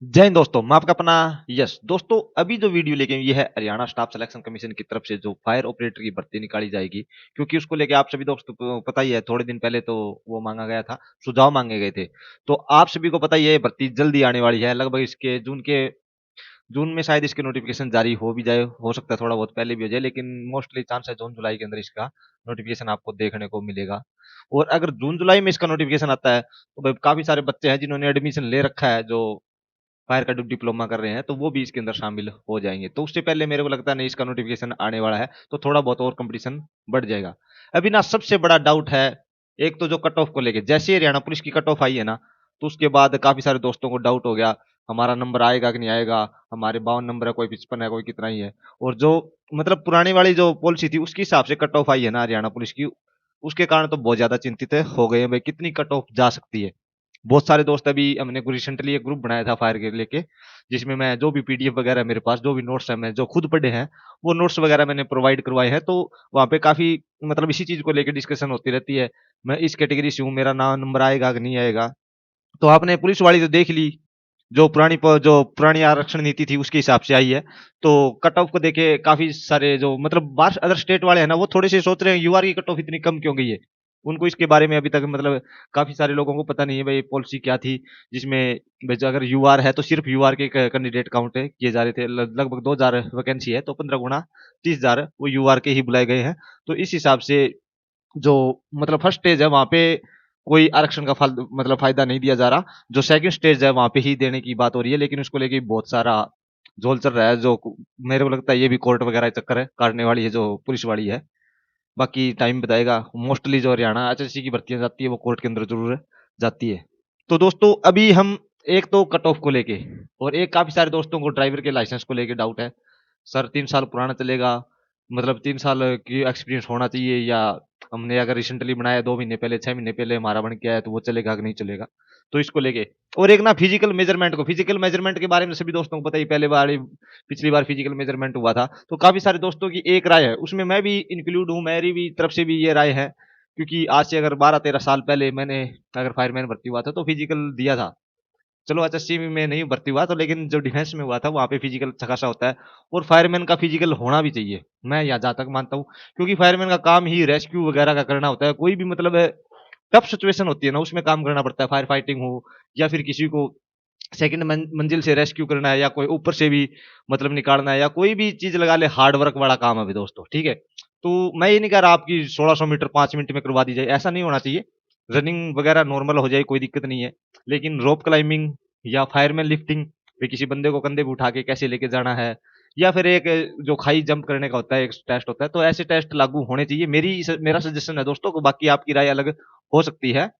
जय हिंद दोस्तों, मैं आपका अपना यस दोस्तों। अभी जो वीडियो लेके ये है हरियाणा स्टाफ सिलेक्शन कमीशन की तरफ से जो फायर ऑपरेटर की भर्ती निकाली जाएगी, क्योंकि उसको लेके आप सभी दोस्तों को पता ही है, थोड़े दिन पहले तो वो मांगा गया था, सुझाव मांगे गए थे। तो आप सभी को पता ही है भर्ती जल्दी आने वाली है, लगभग इसके जून में शायद इसके नोटिफिकेशन जारी हो भी जाए, हो सकता है थोड़ा बहुत पहले भी हो जाए, लेकिन मोस्टली चांस है जून जुलाई के अंदर इसका नोटिफिकेशन आपको देखने को मिलेगा। और अगर जून जुलाई में इसका नोटिफिकेशन आता है तो भाई काफी सारे बच्चे हैं जिन्होंने एडमिशन ले रखा है, जो फायर का डिप्लोमा कर रहे हैं, तो वो भी इसके अंदर शामिल हो जाएंगे। तो उससे पहले मेरे को लगता नहीं इसका नोटिफिकेशन आने वाला है, तो थोड़ा बहुत और कंपटीशन बढ़ जाएगा। अभी ना सबसे बड़ा डाउट है, एक तो जो कट ऑफ को लेके, जैसे ही हरियाणा पुलिस की कट ऑफ आई है ना, तो उसके बाद काफी सारे दोस्तों को डाउट हो गया हमारा नंबर आएगा कि नहीं आएगा। हमारे 52 नंबर है, कोई 55 है, कोई कितना ही है। और जो मतलब पुरानी वाली जो पॉलिसी थी उसके हिसाब से कट ऑफ आई है ना हरियाणा पुलिस की, उसके कारण तो बहुत ज्यादा चिंतित हो गए हैं भाई, कितनी कट ऑफ जा सकती है। बहुत सारे दोस्त, अभी हमने रिसेंटली एक ग्रुप बनाया था फायर के लेके, जिसमें मैं जो भी पीडीएफ वगैरह मेरे पास जो भी नोट्स है, मैं जो खुद पढ़े हैं वो नोट्स वगैरह मैंने प्रोवाइड करवाए हैं। तो वहाँ पे काफी मतलब इसी चीज को लेकर डिस्कशन होती रहती है, मैं इस कैटेगरी से हूँ, मेरा नाम नंबर आएगा कि नहीं आएगा। तो आपने पुलिस वाली तो देख ली, जो पुरानी आरक्षण नीति थी उसके हिसाब से आई है। तो कट ऑफ को देखे काफी सारे जो मतलब बाहर अदर स्टेट वाले हैं ना, वो थोड़े से सोच रहे हैं यूआर की कट ऑफ इतनी कम क्यों गई है। उनको इसके बारे में अभी तक मतलब काफी सारे लोगों को पता नहीं है भाई पॉलिसी क्या थी, जिसमें भाई जो अगर यूआर है तो सिर्फ यूआर के कैंडिडेट काउंट किए जा रहे थे। लगभग 2000 वैकेंसी है, तो 15 गुना 30,000 वो यूआर के ही बुलाए गए हैं। तो इस हिसाब से जो मतलब फर्स्ट स्टेज है वहां पे कोई आरक्षण का मतलब फायदा नहीं दिया जा रहा। जो सेकंड स्टेज है वहां पे ही देने की बात हो रही है, लेकिन उसको लेके बहुत सारा झोल चल रहा है, जो मेरे को लगता है ये भी कोर्ट वगैरह चक्कर है काटने वाली है जो पुलिस वाली है। बाकी टाइम बताएगा। मोस्टली जो हरियाणा एचएससी की भर्तियां जाती है वो कोर्ट के अंदर जरूर जाती है। तो दोस्तों अभी हम एक तो कट ऑफ को लेके, और एक काफी सारे दोस्तों को ड्राइवर के लाइसेंस को लेके डाउट है। सर 3 साल पुराना चलेगा, मतलब 3 साल की एक्सपीरियंस होना चाहिए, या हमने अगर रिसेंटली बनाया 2 महीने पहले 6 महीने पहले हमारा बन के आया तो वो चलेगा कि नहीं चलेगा। तो इसको लेके, और एक ना फिजिकल मेजरमेंट के बारे में सभी दोस्तों को पता ही, पहले बार पिछली बार फिजिकल मेजरमेंट हुआ था तो काफी सारे दोस्तों की एक राय है, उसमें मैं भी इंक्लूड हूँ, मेरी भी तरफ से भी ये राय है। क्योंकि आज से अगर 12-13 साल पहले मैंने अगर फायरमैन भर्ती हुआ था तो फिजिकल दिया था। चलो एचएससी में नहीं भर्ती हुआ तो, लेकिन जो डिफेंस में हुआ था वहां पे फिजिकल अच्छा खासा होता है। और फायरमैन का फिजिकल होना भी चाहिए, मैं यहाँ जहां तक मानता हूँ। क्योंकि फायरमैन का काम ही रेस्क्यू वगैरह का करना होता है, कोई भी मतलब टफ सिचुएशन होती है ना उसमें काम करना पड़ता है, फायर फाइटिंग हो या फिर किसी को सेकंड मंजिल से रेस्क्यू करना है, या कोई ऊपर से भी मतलब निकालना है, या कोई भी चीज लगा ले, हार्ड वर्क वाला काम है भी दोस्तों, ठीक है। तो मैं ये नहीं कह रहा आपकी 1600 मीटर 5 मिनट में करवा दी जाए, ऐसा नहीं होना चाहिए। रनिंग वगैरह नॉर्मल हो जाए, कोई दिक्कत नहीं है। लेकिन रोप क्लाइंबिंग या फायरमैन लिफ्टिंग, भी किसी बंदे को कंधे पे उठा के कैसे लेके जाना है, या फिर एक जो खाई जंप करने का होता है एक टेस्ट होता है, तो ऐसे टेस्ट लागू होने चाहिए। मेरा सजेशन है दोस्तों को, बाकी आपकी राय अलग हो सकती है।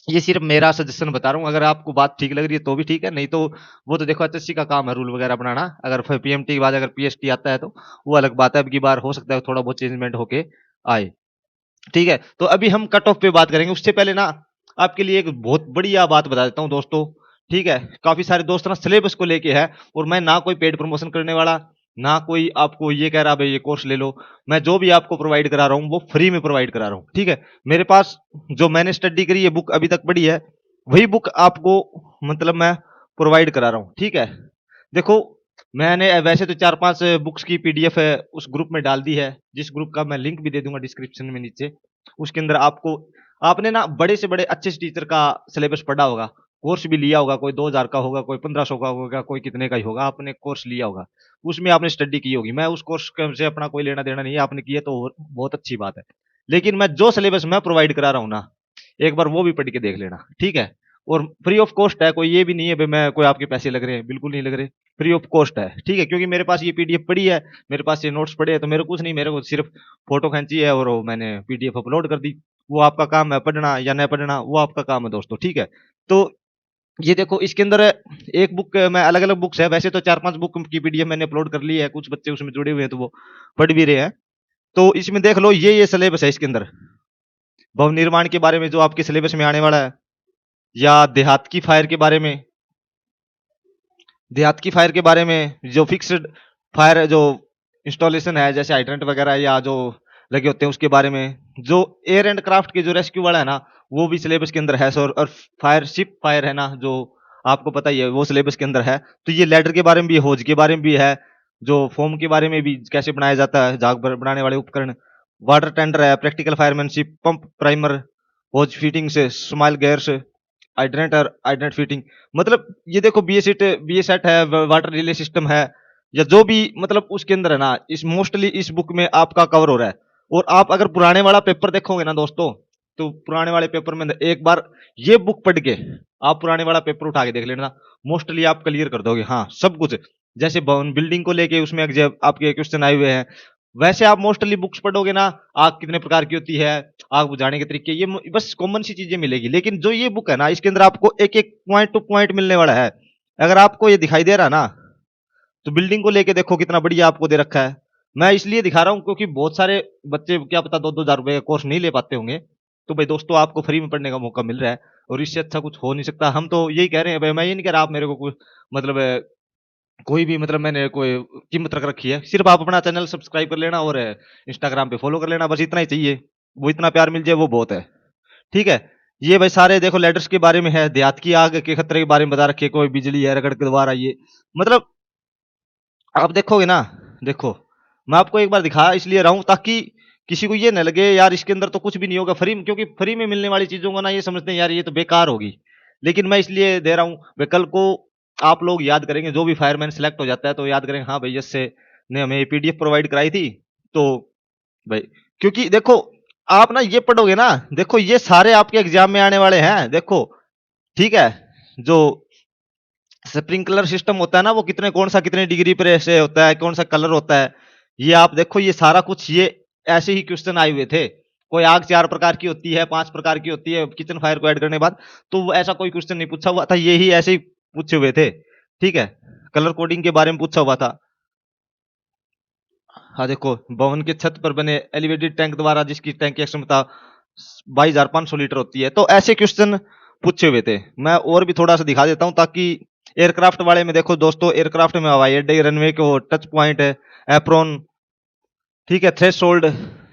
ये सिर्फ मेरा सजेशन बता रहा हूँ, अगर आपको बात ठीक लग रही है तो भी ठीक है, नहीं तो वो तो देखो एचएससी का काम है रूल वगैरह बनाना। अगर पीएमटी के बाद अगर पीएसटी आता है तो वो अलग बात है, अब की बार हो सकता है थोड़ा बहुत चेंजमेंट होके आए, ठीक है। तो अभी हम कट ऑफ पे बात करेंगे, उससे पहले ना आपके लिए एक बहुत बढ़िया बात बता देता हूँ दोस्तों, ठीक है। काफी सारे दोस्त ना सिलेबस को लेके है, और मैं ना कोई पेड प्रमोशन करने वाला, ना कोई आपको ये कह रहा भाई ये कोर्स ले लो। मैं जो भी आपको प्रोवाइड करा रहा हूँ वो फ्री में प्रोवाइड करा रहा हूँ, ठीक है। मेरे पास जो मैंने स्टडी करी है, बुक अभी तक पढ़ी है, वही बुक आपको मतलब मैं प्रोवाइड करा रहा हूँ, ठीक है। देखो, मैंने वैसे तो 4-5 बुक्स की पीडीएफ है उस ग्रुप में डाल दी है, जिस ग्रुप का मैं लिंक भी दे दूंगा डिस्क्रिप्शन में नीचे। उसके अंदर आपको, आपने ना बड़े से बड़े अच्छे से टीचर का सिलेबस पढ़ा होगा, कोर्स भी लिया होगा, कोई 2000 का होगा, कोई 1500 का होगा, कोई कितने का ही होगा, आपने कोर्स लिया होगा, उसमें आपने स्टडी की होगी। मैं उस कोर्स से अपना कोई लेना देना नहीं है, आपने किया तो बहुत अच्छी बात है। लेकिन मैं जो सिलेबस मैं प्रोवाइड करा रहा हूँ ना, एक बार वो भी पढ़ के देख लेना, ठीक है। और फ्री ऑफ कॉस्ट है, कोई ये भी नहीं है भाई मैं कोई आपके पैसे लग रहे हैं, बिल्कुल नहीं लग रहे, फ्री ऑफ कॉस्ट है, ठीक है। क्योंकि मेरे पास ये पीडीएफ पड़ी है, मेरे पास ये नोट्स पड़े हैं, तो मेरे कुछ नहीं, मेरे को सिर्फ फोटो खींची है और मैंने पीडीएफ अपलोड कर दी। वो आपका काम है, पढ़ना या न पढ़ना वो आपका काम है दोस्तों, ठीक है। तो ये देखो इसके अंदर एक बुक में अलग अलग बुक्स है, वैसे तो 4-5 बुक की पीडीएफ मैंने अपलोड कर ली है, कुछ बच्चे उसमें जुड़े हुए हैं तो वो पढ़ भी रहे हैं। तो इसमें देख लो, ये सिलेबस है इसके अंदर, भवन निर्माण के बारे में जो आपके सिलेबस में आने वाला है, या देहात की फायर के बारे में, जो फिक्स्ड फायर जो इंस्टॉलेशन है जैसे हाइड्रेंट वगैरह या जो लगे होते हैं उसके बारे में, जो एयर एंड क्राफ्ट के जो रेस्क्यू वाला है ना वो भी सिलेबस के अंदर है सर। और फायर शिप फायर है ना, जो आपको पता ही है वो सिलेबस के अंदर है। तो ये लैडर के बारे में भी है, होज के बारे में भी है, जो फोम के बारे में भी कैसे बनाया जाता है, झाग बनाने वाले उपकरण, वाटर टेंडर है, प्रैक्टिकल फायरमैनशिप, पंप प्राइमर, होज फिटिंग से, स्माइल गेयर्स, आइडेंट फिटिंग। मतलब ये देखो बी ए सेट है, वाटर रिले सिस्टम है, या जो भी मतलब उसके अंदर है ना, इस मोस्टली इस बुक में आपका कवर हो रहा है। और आप अगर पुराने वाला पेपर देखोगे ना दोस्तों, तो पुराने वाले पेपर में एक बार ये बुक पढ़ के आप पुराने वाला पेपर उठा के देख लेना, मोस्टली आप क्लियर कर दोगे। हाँ, सब कुछ जैसे भवन बिल्डिंग को लेके उसमें आपके क्वेश्चन आए हुए हैं, वैसे आप मोस्टली बुक्स पढ़ोगे ना, आग कितने प्रकार की होती है, आग बुझाने के तरीके, ये बस कॉमन सी चीजें मिलेगी। लेकिन जो ये बुक है ना, इसके अंदर आपको एक एक पॉइंट टू पॉइंट मिलने वाला है। अगर आपको ये दिखाई दे रहा ना, तो बिल्डिंग को लेके देखो कितना बढ़िया आपको दे रखा है। मैं इसलिए दिखा रहा हूँ क्योंकि बहुत सारे बच्चे क्या पता 2-2 हज़ार रुपए का कोर्स नहीं ले पाते होंगे। तो भाई दोस्तों, आपको फ्री में पढ़ने का मौका मिल रहा है, और इससे अच्छा कुछ हो नहीं सकता। हम तो यही कह रहे हैं भाई, मैं ये नहीं कह रहा आप मेरे को कुछ मतलब कोई भी मतलब मैंने कोई कीमत रख रखी है। सिर्फ आप अपना चैनल सब्सक्राइब कर लेना और इंस्टाग्राम पे फॉलो कर लेना, बस इतना ही चाहिए। वो इतना प्यार मिल जाए वो बहुत है। ठीक है। ये भाई सारे देखो लेटर्स के बारे में है, देहात की आग के खतरे के बारे में बता रखे, कोई बिजली है, रगड़ के द्वारा, ये मतलब आप देखोगे ना, देखो मैं आपको एक बार दिखा इसलिए रहा हूं ताकि किसी को ये न लगे यार इसके अंदर तो कुछ भी नहीं होगा फ्री में, क्योंकि फ्री में मिलने वाली चीजों को ना ये समझते हैं यार ये तो बेकार होगी। लेकिन मैं इसलिए दे रहा हूं भाई, कल को आप लोग याद करेंगे, जो भी फायरमैन सिलेक्ट हो जाता है तो याद करेंगे हाँ भाई यस से ने हमें पीडीएफ प्रोवाइड कराई थी। तो भाई क्योंकि देखो आप ना ये पढ़ोगे ना, देखो ये सारे आपके एग्जाम में आने वाले हैं, देखो ठीक है। जो स्प्रिंकलर सिस्टम होता है ना, वो कितने कौन सा कितने डिग्री पर ऐसे होता है, कौन सा कलर होता है, ये आप देखो, ये सारा कुछ ये ऐसे ही क्वेश्चन आए हुए थे। कोई आग 4 प्रकार की होती है, 5 प्रकार की होती है किचन फायर को ऐड करने के बाद, तो वो ऐसा कोई क्वेश्चन नहीं पूछा हुआ था, ये ही ऐसे ही पूछे हुए थे। ठीक है। कलर कोडिंग के बारे में पूछा हुआ था। हाँ देखो, भवन के छत पर बने एलिवेटेड टैंक द्वारा जिसकी टैंक की क्षमता 22,500 लीटर होती है, तो ऐसे क्वेश्चन पूछे हुए थे। मैं और भी थोड़ा सा दिखा देता हूँ ताकि एयरक्राफ्ट वाले में देखो दोस्तों, एयरक्राफ्ट में हवाई अड्डे रनवे को टच पॉइंट है, एप्रोन, ठीक है, थ्रेशोल्ड,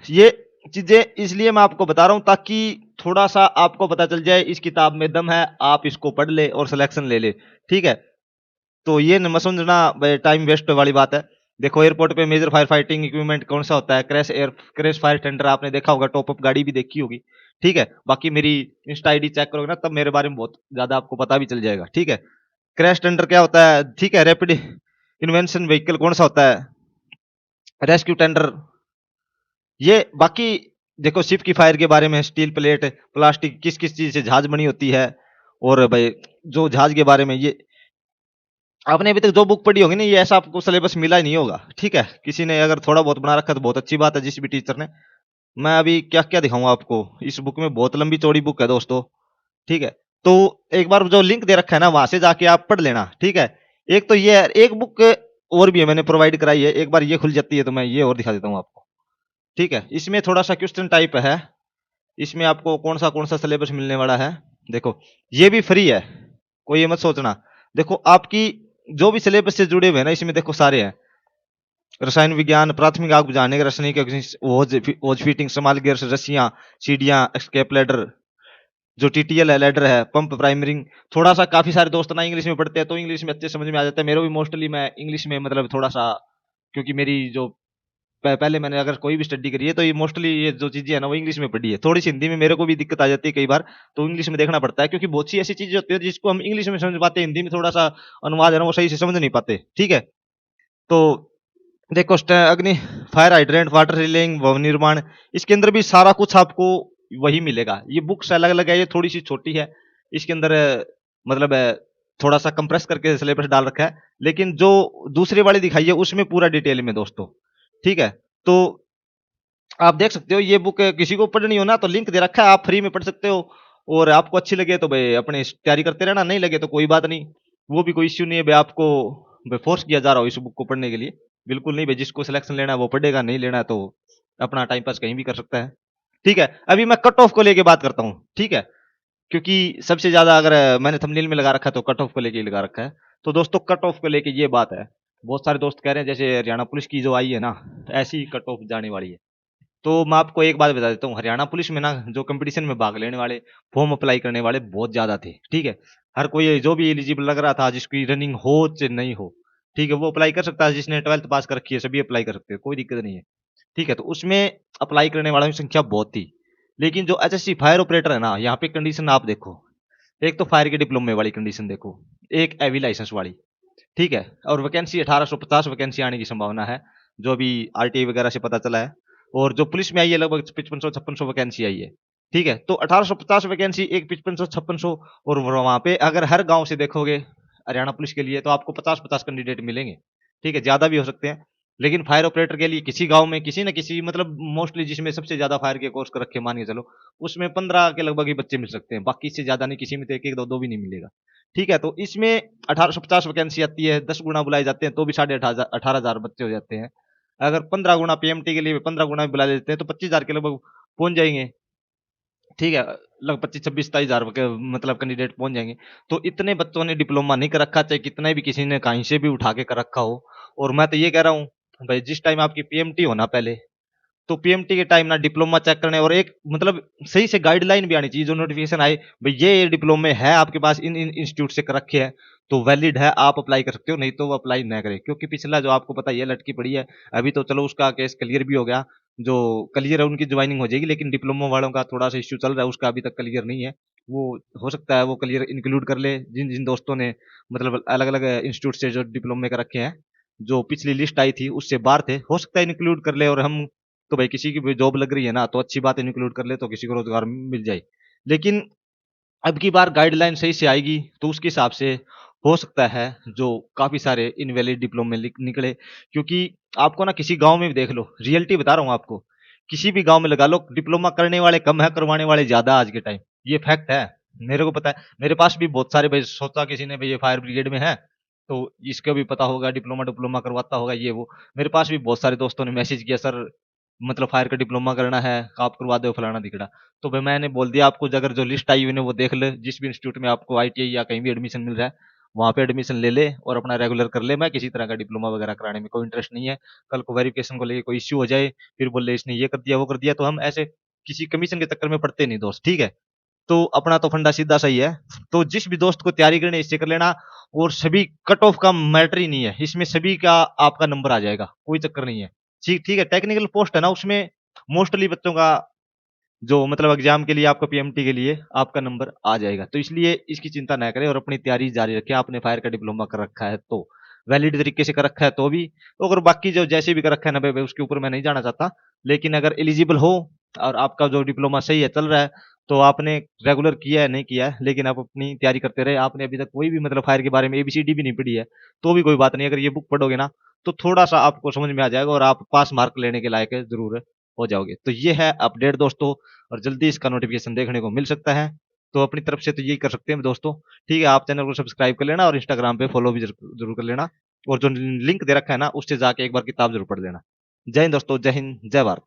ये चीजें इसलिए मैं आपको बता रहा हूँ ताकि थोड़ा सा आपको पता चल जाए इस किताब में दम है, आप इसको पढ़ ले और सिलेक्शन ले ले। ठीक है। तो ये न मत समझना टाइम वेस्ट वाली बात है। देखो एयरपोर्ट पे मेजर फायर फाइटिंग इक्विपमेंट कौन सा होता है, क्रैश फायर टेंडर आपने देखा होगा, टॉप अप गाड़ी भी देखी होगी। ठीक है। बाकी मेरी इंस्टा आईडी चेक करोगे ना, तब मेरे बारे में बहुत ज्यादा आपको पता भी चल जाएगा। ठीक है। क्रैश टेंडर क्या होता है, ठीक है। रैपिड इन्वेंशन व्हीकल कौन सा होता है, रेस्क्यू टेंडर, ये बाकी देखो शिप की फायर के बारे में, स्टील प्लेट, प्लास्टिक, किस किस चीज से जहाज बनी होती है, और भाई जो जहाज के बारे में, ये आपने अभी तक जो बुक पढ़ी होगी ना, ये ऐसा आपको सिलेबस मिला ही नहीं होगा। ठीक है। किसी ने अगर थोड़ा बहुत बना रखा तो बहुत अच्छी बात है, जिस भी टीचर ने। मैं अभी क्या क्या दिखाऊंगा आपको, इस बुक में बहुत लंबी चौड़ी बुक है दोस्तों। ठीक है। तो एक बार जो लिंक दे रखा है ना, वहां से जाके आप पढ़ लेना। ठीक है। एक तो ये है, एक बुक और भी है मैंने प्रोवाइड कराई है, एक बार ये खुल जाती है तो मैं ये और दिखा देता हूँ आपको। ठीक है। इसमें थोड़ा सा क्वेश्चन टाइप है, इसमें आपको कौन सा सिलेबस मिलने वाला है। देखो ये भी फ्री है, कोई ये मत सोचना। देखो आपकी जो भी सिलेबस से जुड़े हुए हैं ना, इसमें देखो सारे हैं। रसायन विज्ञान, प्राथमिक आग बुझाने के रासायनिक ओज फिटिंग, समाल गियर्स, रस्सियां, सीढ़ियां, एस्केप लैडर, जो टीटीएल है, लैडर है, पंप प्राइमरिंग। थोड़ा सा काफी सारे दोस्त ना इंग्लिश में पढ़ते हैं, तो इंग्लिश में अच्छे समझ में आ जाता है। मेरे भी मोस्टली मैं इंग्लिश में मतलब थोड़ा सा, क्योंकि मेरी जो पहले मैंने अगर कोई भी स्टडी करी है तो ये मोस्टली ये जो चीजें है ना वो इंग्लिश में पढ़ी है। थोड़ी सी हिंदी में मेरे को भी दिक्कत आ जाती है कई बार, तो इंग्लिश में देखना पड़ता है, क्योंकि बहुत सी ऐसी चीजें होती है जिसको हम इंग्लिश में समझ पाते हैं, हिंदी में थोड़ा सा अनुवाद है ना वो सही से समझ नहीं पाते। ठीक है। तो देखो अग्नि, फायर हाइड्रेंट, वाटर रिलेइंग, भवन निर्माण, इसके अंदर भी सारा कुछ आपको वही मिलेगा। ये बुक्स अलग अलग है, ये थोड़ी सी छोटी है, इसके अंदर मतलब थोड़ा सा कंप्रेस करके सिलेबस डाल रखा है। लेकिन जो दूसरी वाली दिखाई है उसमें पूरा डिटेल में दोस्तों। ठीक है। तो आप देख सकते हो, ये बुक किसी को पढ़नी हो ना तो लिंक दे रखा है, आप फ्री में पढ़ सकते हो। और आपको अच्छी लगे तो भाई अपने तैयारी करते रहना, नहीं लगे तो कोई बात नहीं, वो भी कोई इश्यू नहीं है भाई। आपको भाई फोर्स किया जा रहा हो इस बुक को पढ़ने के लिए, बिल्कुल नहीं भाई। जिसको सिलेक्शन लेना है वो पढ़ेगा, नहीं लेना है तो अपना टाइम पास कहीं भी कर सकता है। ठीक है। अभी मैं कट ऑफ को लेके बात करता हूँ। ठीक है। क्योंकि सबसे ज्यादा अगर मैंने थंबनेल में लगा रखा है तो कट ऑफ को लेके ही लगा रखा है। तो दोस्तों कट ऑफ को लेके ये बात है, बहुत सारे दोस्त कह रहे हैं जैसे हरियाणा पुलिस की जो आई है ना, ऐसी ही कट ऑफ जाने वाली है। तो मैं आपको एक बात बता देता हूँ, हरियाणा पुलिस में ना जो कंपटीशन में भाग लेने वाले, फॉर्म अप्लाई करने वाले बहुत ज्यादा थे। ठीक है। हर कोई जो भी एलिजिबल लग रहा था, जिसकी रनिंग हो चाहे नहीं हो, ठीक है, वो अप्लाई कर सकता है। जिसने 12th पास कर रखी है सभी अप्लाई कर सकते हैं, कोई दिक्कत नहीं है। ठीक है, तो उसमें अप्लाई करने वालों की संख्या बहुत थी। लेकिन जो एचएससी फायर ऑपरेटर है ना, यहाँ पे कंडीशन आप देखो, एक तो फायर के डिप्लोमे वाली कंडीशन देखो, एक एवी लाइसेंस वाली, ठीक है, और वैकेंसी 1850 वैकेंसी आने की संभावना है, जो अभी आरटीआई वगैरह से पता चला है। और जो पुलिस में आई है लगभग 5500 वैकेंसी आई है। ठीक है, तो 1850 वैकेंसी, एक 5500 और वहां पे अगर हर गांव से देखोगे हरियाणा पुलिस के लिए, तो आपको 50-50 कैंडिडेट मिलेंगे। ठीक है, ज्यादा भी हो सकते हैं। लेकिन फायर ऑपरेटर के लिए किसी गांव में किसी न किसी, मतलब मोस्टली जिसमें सबसे ज्यादा फायर के कोर्स कर रखे मान के चलो, उसमें 15 के लगभग ही बच्चे मिल सकते हैं, बाकी इससे ज्यादा नहीं, किसी में तो एक एक दो दो भी नहीं मिलेगा। ठीक है, तो इसमें 1850 वैकेंसी आती है, 10 गुना बुलाए जाते हैं तो भी 18,500 बच्चे हो जाते हैं। अगर 15 गुना पीएमटी के लिए 15 गुना भी बुला लेते हैं तो 25,000 के लगभग पहुंच जाएंगे। ठीक है, लगभग 25-26-27 हजार मतलब कैंडिडेट पहुंच जाएंगे। तो इतने बच्चों ने डिप्लोमा नहीं कर रखा, चाहे कितने भी किसी ने कहीं से भी उठा के कर रखा हो। और मैं तो ये कह रहा हूँ भाई, जिस टाइम आपकी पीएमटी होना पहले, तो पीएमटी के टाइम ना डिप्लोमा चेक करने, और एक मतलब सही से गाइडलाइन भी आनी चाहिए, जो नोटिफिकेशन आए भाई ये डिप्लोमे है आपके पास, इन इन इंस्टीट्यूट से कर रखे हैं, तो वैलिड है, आप अप्लाई कर सकते हो, नहीं तो वो अप्लाई ना करें। क्योंकि पिछला जो आपको पता ही है लटकी पड़ी है, अभी तो चलो उसका केस क्लियर भी हो गया, जो क्लियर है उनकी ज्वाइनिंग हो जाएगी, लेकिन डिप्लोमा वालों का थोड़ा सा इश्यू चल रहा है, उसका अभी तक क्लियर नहीं है। वो हो सकता है वो क्लियर इंक्लूड कर ले, जिन जिन दोस्तों ने मतलब अलग अलग इंस्टीट्यूट से जो डिप्लोमे कर रखे हैं, जो पिछली लिस्ट आई थी उससे बाहर थे, हो सकता है इंक्लूड कर ले। और हम तो भाई किसी की भी जॉब लग रही है ना, तो अच्छी बात है, इंक्लूड कर ले तो किसी को रोजगार मिल जाए। लेकिन अब की बार गाइडलाइन सही से आएगी तो उसके हिसाब से हो सकता है जो काफी सारे इनवैलिड डिप्लोमे निकले। क्योंकि आपको ना किसी गांव में भी देख लो, रियलिटी बता रहा हूँ आपको, किसी भी गांव में लगा लो, डिप्लोमा करने वाले कम है, करवाने वाले ज्यादा आज के टाइम, ये फैक्ट है। मेरे को पता है, मेरे पास भी बहुत सारे भाई, सोचा किसी ने भाई ये फायर ब्रिगेड में है तो इसको भी पता होगा, डिप्लोमा डिप्लोमा करवाता होगा ये वो। मेरे पास भी बहुत सारे दोस्तों ने मैसेज किया, सर मतलब फायर का डिप्लोमा करना है, आप करवा दो फलाना दिखड़ा। तो भाई मैंने बोल दिया आपको, अगर जो लिस्ट आई हुई है वो देख ले, जिस भी इंस्टीट्यूट में आपको आईटीआई या कहीं भी एडमिशन मिल रहा है वहां पे एडमिशन ले ले और अपना रेगुलर कर ले। मैं किसी तरह का डिप्लोमा वगैरह कराने में कोई इंटरेस्ट नहीं है। कल को वेरिफिकेशन को लेकर कोई इश्यू हो जाए, फिर बोले इसने ये कर दिया वो कर दिया, तो हम ऐसे किसी कमीशन के चक्कर में पड़ते नहीं दोस्त। ठीक है, तो अपना तो फंडा सीधा सही है। तो जिस भी दोस्त को तैयारी करनी है इससे कर लेना। और सभी कट ऑफ का मैटर ही नहीं है इसमें, सभी का आपका नंबर आ जाएगा, कोई चक्कर नहीं है। ठीक ठीक है, टेक्निकल पोस्ट है ना, उसमें मोस्टली बच्चों का जो मतलब एग्जाम के लिए आपका पीएमटी के लिए आपका नंबर आ जाएगा। तो इसलिए इसकी चिंता ना करें और अपनी तैयारी जारी रखें। आपने फायर का डिप्लोमा कर रखा है तो वैलिड तरीके से कर रखा है तो भी, अगर बाकी जो जैसे भी कर रखा है ना भाई, उसके ऊपर मैं नहीं जाना चाहता। लेकिन अगर एलिजिबल हो और आपका जो डिप्लोमा सही है चल रहा है, तो आपने रेगुलर किया है नहीं किया है, लेकिन आप अपनी तैयारी करते रहे, आपने अभी तक कोई भी मतलब फायर के बारे में एबीसीडी भी नहीं पढ़ी है, तो भी कोई बात नहीं। अगर ये बुक पढ़ोगे ना तो थोड़ा सा आपको समझ में आ जाएगा और आप पास मार्क लेने के लायक जरूर हो जाओगे। तो ये है अपडेट दोस्तों, और जल्दी इसका नोटिफिकेशन देखने को मिल सकता है। तो अपनी तरफ से तो यही कर सकते हैं दोस्तों। ठीक है, आप चैनल को सब्सक्राइब कर लेना और इंस्टाग्राम पे फॉलो भी जरूर कर लेना। और जो लिंक दे रखा है ना उससे जाके एक बार किताब जरूर पढ़ लेना। जय हिंद दोस्तों, जय हिंद, जय भारत।